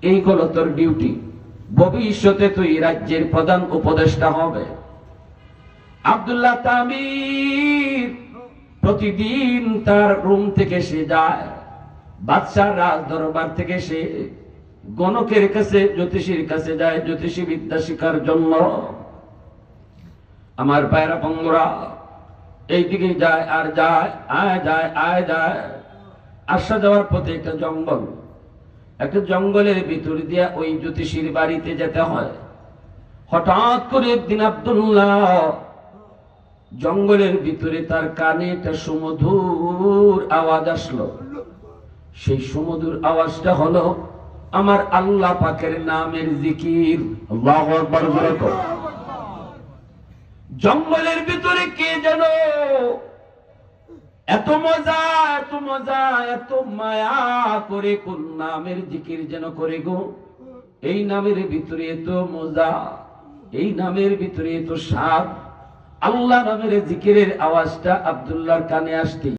এইগুলো তোর ডিউটি। ভবিষ্যতে তুই রাজ্যের প্রধান উপদেষ্টা হবে। আব্দুল্লাহ তামির প্রতিদিন তার রুম থেকে সে যায়, বাদশাহ রাজ দরবার থেকে সে গণকের কাছে, জ্যোতিষীর কাছে যায় জ্যোতিষী বিদ্যা শিখার জন্য। আমার পায়রা বন্ধুরা, এইদিকে যায় আর যায়, আয় যায়। আসা যাওয়ার পথে একটা জঙ্গল, একটা জঙ্গলের ভিতর দিয়া ওই জ্যোতিষীর বাড়িতে যেতে হয়। হঠাৎ করে একদিন আব্দুল্লাহ জঙ্গলের ভিতরে তার কানে একটা সুমধুর আওয়াজ আসলো। সেই সুমধুর আওয়াজটা হলো আমার আল্লাহ পাকের নামের জিকির। আল্লাহু আকবার বলে তো। জঙ্গলের ভিতরে কে যেন এত মজা, এত মজা, এত মায়া করে কোন নামের জিকির যেন করে গো। এই নামের ভিতরে এত মজা, এই নামের ভিতরে এত স্বাদ। আল্লাহ নামের জিকিরের আওয়াজটা আব্দুল্লাহর কানে আসতে